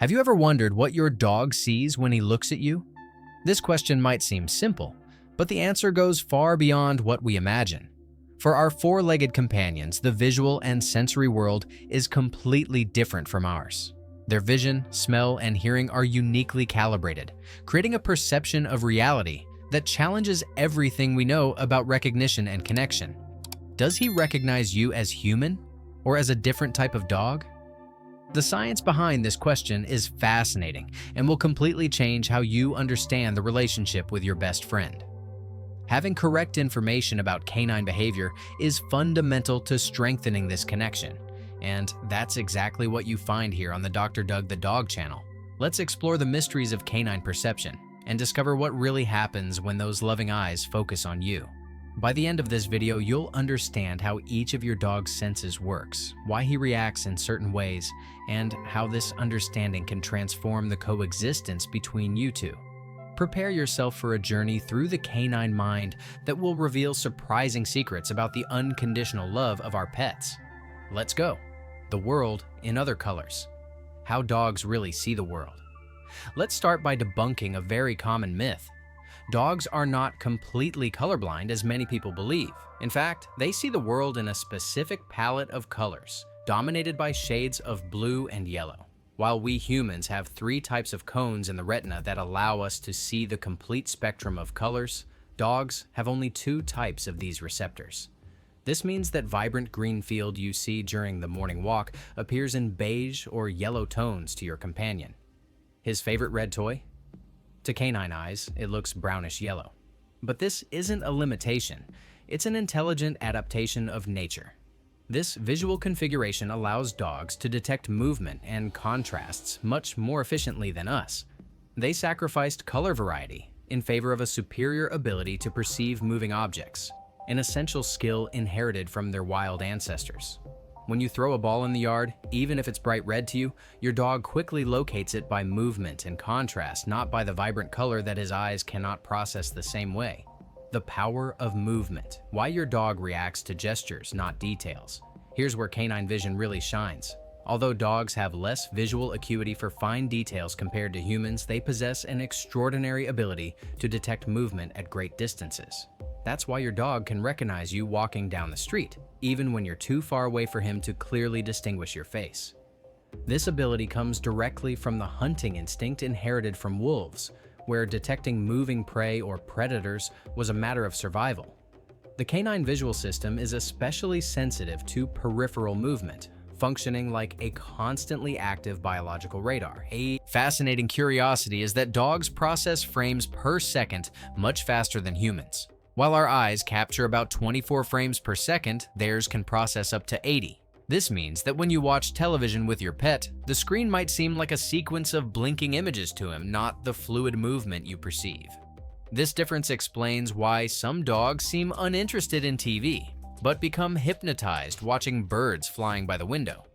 Have you ever wondered what your dog sees when he looks at you? This question might seem simple, but the answer goes far beyond what we imagine. For our four-legged companions, the visual and sensory world is completely different from ours. Their vision, smell, and hearing are uniquely calibrated, creating a perception of reality that challenges everything we know about recognition and connection. Does he recognize you as human or as a different type of dog? The science behind this question is fascinating and will completely change how you understand the relationship with your best friend. Having correct information about canine behavior is fundamental to strengthening this connection, and that's exactly what you find here on the Dr. Doug the Dog channel. Let's explore the mysteries of canine perception and discover what really happens when those loving eyes focus on you. By the end of this video, you'll understand how each of your dog's senses works, why he reacts in certain ways, and how this understanding can transform the coexistence between you two. Prepare yourself for a journey through the canine mind that will reveal surprising secrets about the unconditional love of our pets. Let's go. The world in other colors. How dogs really see the world. Let's start by debunking a very common myth. Dogs are not completely colorblind as many people believe. In fact, they see the world in a specific palette of colors, dominated by shades of blue and yellow. While we humans have 3 types of cones in the retina that allow us to see the complete spectrum of colors, dogs have only 2 types of these receptors. This means that vibrant green field you see during the morning walk appears in beige or yellow tones to your companion. His favorite red toy? To canine eyes, it looks brownish yellow. But this isn't a limitation. It's an intelligent adaptation of nature. This visual configuration allows dogs to detect movement and contrasts much more efficiently than us. They sacrificed color variety in favor of a superior ability to perceive moving objects, an essential skill inherited from their wild ancestors. When you throw a ball in the yard, even if it's bright red to you, your dog quickly locates it by movement and contrast, not by the vibrant color that his eyes cannot process the same way. The power of movement. Why your dog reacts to gestures, not details. Here's where canine vision really shines. Although dogs have less visual acuity for fine details compared to humans, they possess an extraordinary ability to detect movement at great distances. That's why your dog can recognize you walking down the street, even when you're too far away for him to clearly distinguish your face. This ability comes directly from the hunting instinct inherited from wolves, where detecting moving prey or predators was a matter of survival. The canine visual system is especially sensitive to peripheral movement, functioning like a constantly active biological radar. A fascinating curiosity is that dogs process frames per second much faster than humans. While our eyes capture about 24 frames per second, theirs can process up to 80. This means that when you watch television with your pet, the screen might seem like a sequence of blinking images to him, not the fluid movement you perceive. This difference explains why some dogs seem uninterested in TV, but become hypnotized watching birds flying by the window.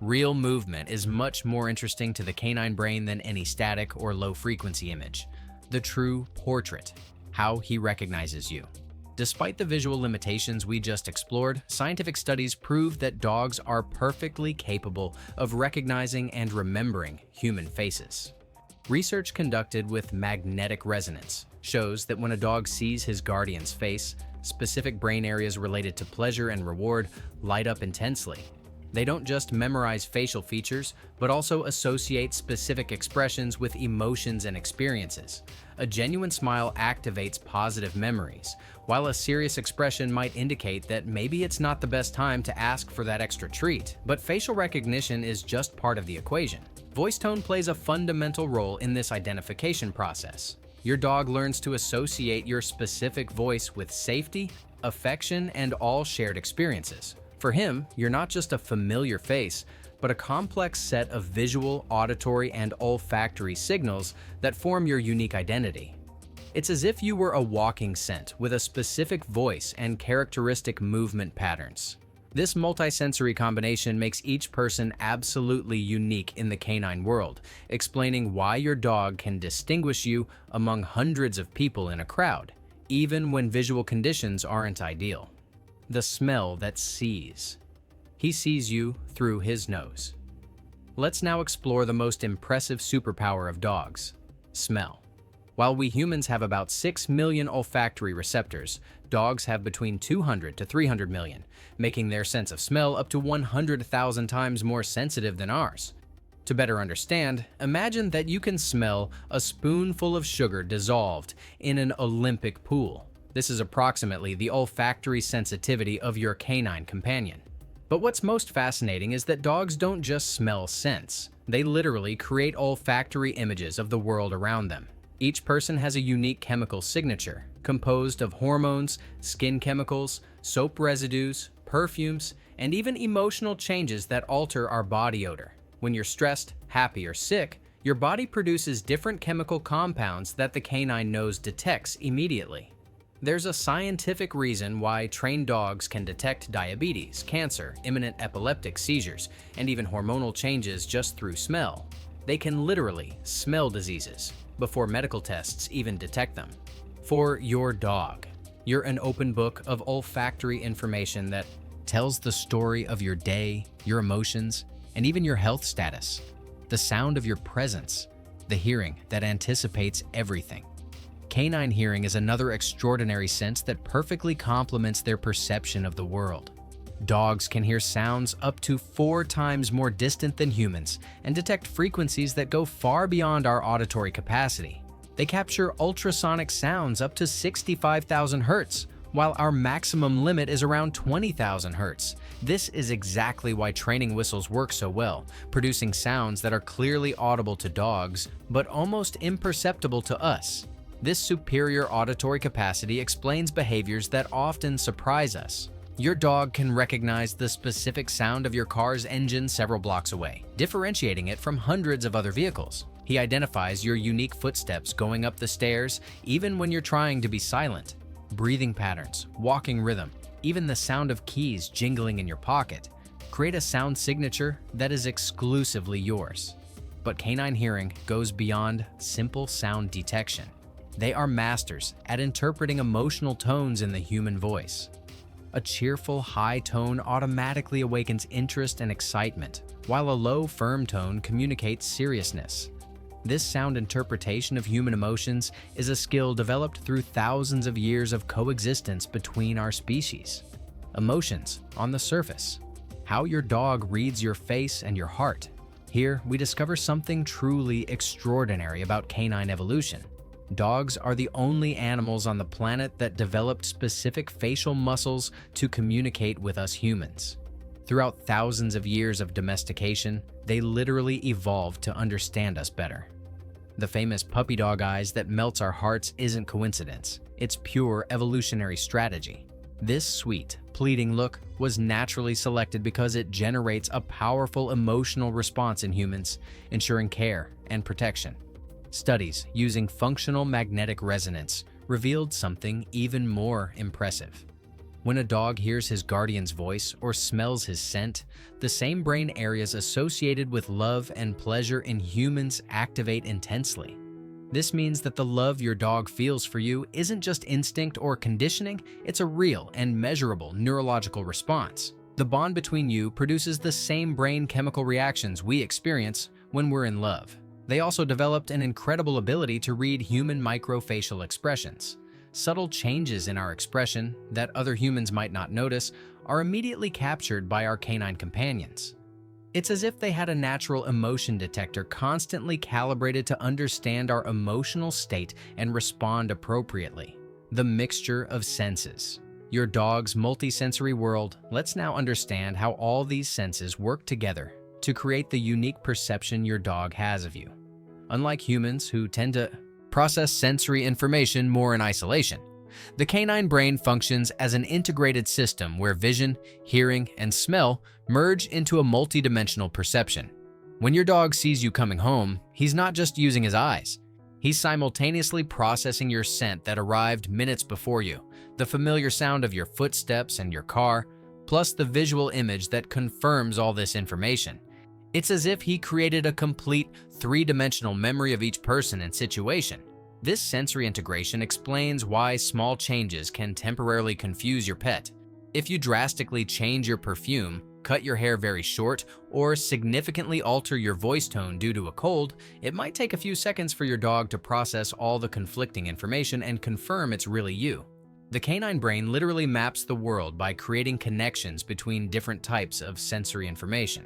Real movement is much more interesting to the canine brain than any static or low-frequency image. The true portrait. How he recognizes you. Despite the visual limitations we just explored, scientific studies prove that dogs are perfectly capable of recognizing and remembering human faces. Research conducted with magnetic resonance shows that when a dog sees his guardian's face, specific brain areas related to pleasure and reward light up intensely. They don't just memorize facial features, but also associate specific expressions with emotions and experiences. A genuine smile activates positive memories, while a serious expression might indicate that maybe it's not the best time to ask for that extra treat. But facial recognition is just part of the equation. Voice tone plays a fundamental role in this identification process. Your dog learns to associate your specific voice with safety, affection, and all shared experiences. For him, you're not just a familiar face, but a complex set of visual, auditory, and olfactory signals that form your unique identity. It's as if you were a walking scent with a specific voice and characteristic movement patterns. This multisensory combination makes each person absolutely unique in the canine world, explaining why your dog can distinguish you among hundreds of people in a crowd, even when visual conditions aren't ideal. The smell that sees. He sees you through his nose. Let's now explore the most impressive superpower of dogs: smell. While we humans have about 6 million olfactory receptors, dogs have between 200 to 300 million, making their sense of smell up to 100,000 times more sensitive than ours. To better understand, imagine that you can smell a spoonful of sugar dissolved in an Olympic pool. This is approximately the olfactory sensitivity of your canine companion. But what's most fascinating is that dogs don't just smell scents. They literally create olfactory images of the world around them. Each person has a unique chemical signature, composed of hormones, skin chemicals, soap residues, perfumes, and even emotional changes that alter our body odor. When you're stressed, happy, or sick, your body produces different chemical compounds that the canine nose detects immediately. There's a scientific reason why trained dogs can detect diabetes, cancer, imminent epileptic seizures, and even hormonal changes just through smell. They can literally smell diseases before medical tests even detect them. For your dog, you're an open book of olfactory information that tells the story of your day, your emotions, and even your health status. The sound of your presence, the hearing that anticipates everything. Canine hearing is another extraordinary sense that perfectly complements their perception of the world. Dogs can hear sounds up to 4 times more distant than humans and detect frequencies that go far beyond our auditory capacity. They capture ultrasonic sounds up to 65,000 Hertz, while our maximum limit is around 20,000 Hertz. This is exactly why training whistles work so well, producing sounds that are clearly audible to dogs, but almost imperceptible to us. This superior auditory capacity explains behaviors that often surprise us. Your dog can recognize the specific sound of your car's engine several blocks away, differentiating it from hundreds of other vehicles. He identifies your unique footsteps going up the stairs, even when you're trying to be silent. Breathing patterns, walking rhythm, even the sound of keys jingling in your pocket create a sound signature that is exclusively yours. But canine hearing goes beyond simple sound detection. They are masters at interpreting emotional tones in the human voice. A cheerful, high tone automatically awakens interest and excitement, while a low, firm tone communicates seriousness. This sound interpretation of human emotions is a skill developed through thousands of years of coexistence between our species. Emotions on the surface. How your dog reads your face and your heart. Here, we discover something truly extraordinary about canine evolution. Dogs are the only animals on the planet that developed specific facial muscles to communicate with us humans. Throughout thousands of years of domestication, they literally evolved to understand us better. The famous puppy dog eyes that melts our hearts isn't coincidence. It's pure evolutionary strategy. This sweet, pleading look was naturally selected because it generates a powerful emotional response in humans, ensuring care and protection. Studies using functional magnetic resonance revealed something even more impressive. When a dog hears his guardian's voice or smells his scent, the same brain areas associated with love and pleasure in humans activate intensely. This means that the love your dog feels for you isn't just instinct or conditioning, it's a real and measurable neurological response. The bond between you produces the same brain chemical reactions we experience when we're in love. They also developed an incredible ability to read human microfacial expressions. Subtle changes in our expression that other humans might not notice are immediately captured by our canine companions. It's as if they had a natural emotion detector constantly calibrated to understand our emotional state and respond appropriately. The mixture of senses. Your dog's multisensory world. Let's now understand how all these senses work together to create the unique perception your dog has of you. Unlike humans who tend to process sensory information more in isolation, the canine brain functions as an integrated system where vision, hearing, and smell merge into a multidimensional perception. When your dog sees you coming home, he's not just using his eyes. He's simultaneously processing your scent that arrived minutes before you, the familiar sound of your footsteps and your car, plus the visual image that confirms all this information. It's as if he created a complete three-dimensional memory of each person and situation. This sensory integration explains why small changes can temporarily confuse your pet. If you drastically change your perfume, cut your hair very short, or significantly alter your voice tone due to a cold, it might take a few seconds for your dog to process all the conflicting information and confirm it's really you. The canine brain literally maps the world by creating connections between different types of sensory information.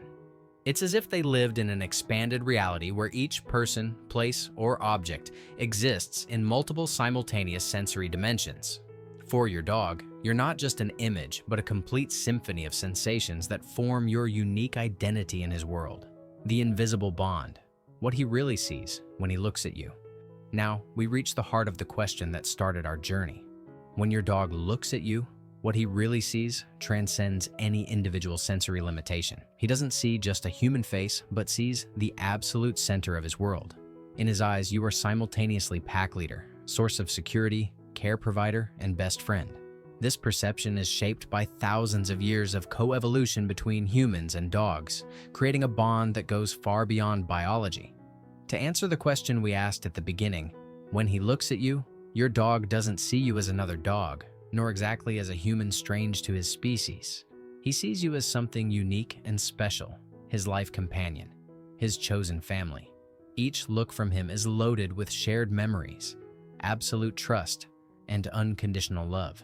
It's as if they lived in an expanded reality where each person, place, or object exists in multiple simultaneous sensory dimensions. For your dog, you're not just an image, but a complete symphony of sensations that form your unique identity in his world. The invisible bond, what he really sees when he looks at you. Now, we reach the heart of the question that started our journey. When your dog looks at you, what he really sees transcends any individual sensory limitation. He doesn't see just a human face, but sees the absolute center of his world. In his eyes, you are simultaneously pack leader, source of security, care provider, and best friend. This perception is shaped by thousands of years of coevolution between humans and dogs, creating a bond that goes far beyond biology. To answer the question we asked at the beginning, when he looks at you, your dog doesn't see you as another dog, nor exactly as a human strange to his species. He sees you as something unique and special, his life companion, his chosen family. Each look from him is loaded with shared memories, absolute trust, and unconditional love.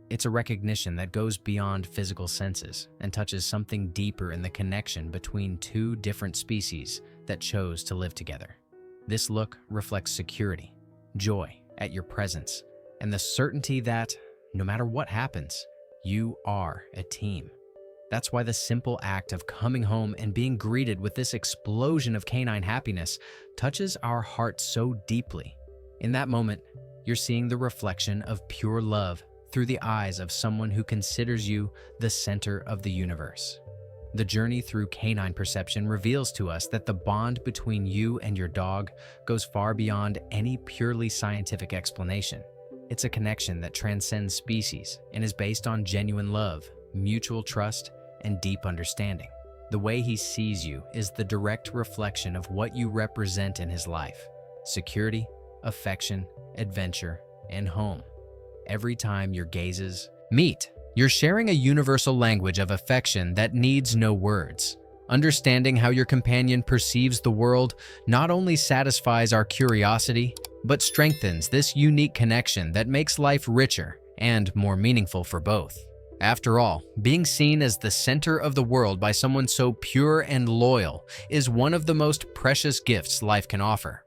It's a recognition that goes beyond physical senses and touches something deeper in the connection between two different species that chose to live together. This look reflects security, joy at your presence, and the certainty that, no matter what happens, you are a team. That's why the simple act of coming home and being greeted with this explosion of canine happiness touches our hearts so deeply. In that moment, you're seeing the reflection of pure love through the eyes of someone who considers you the center of the universe. The journey through canine perception reveals to us that the bond between you and your dog goes far beyond any purely scientific explanation. It's a connection that transcends species and is based on genuine love, mutual trust, and deep understanding. The way he sees you is the direct reflection of what you represent in his life: security, affection, adventure, and home. Every time your gazes meet, you're sharing a universal language of affection that needs no words. Understanding how your companion perceives the world not only satisfies our curiosity, but strengthens this unique connection that makes life richer and more meaningful for both. After all, being seen as the center of the world by someone so pure and loyal is one of the most precious gifts life can offer.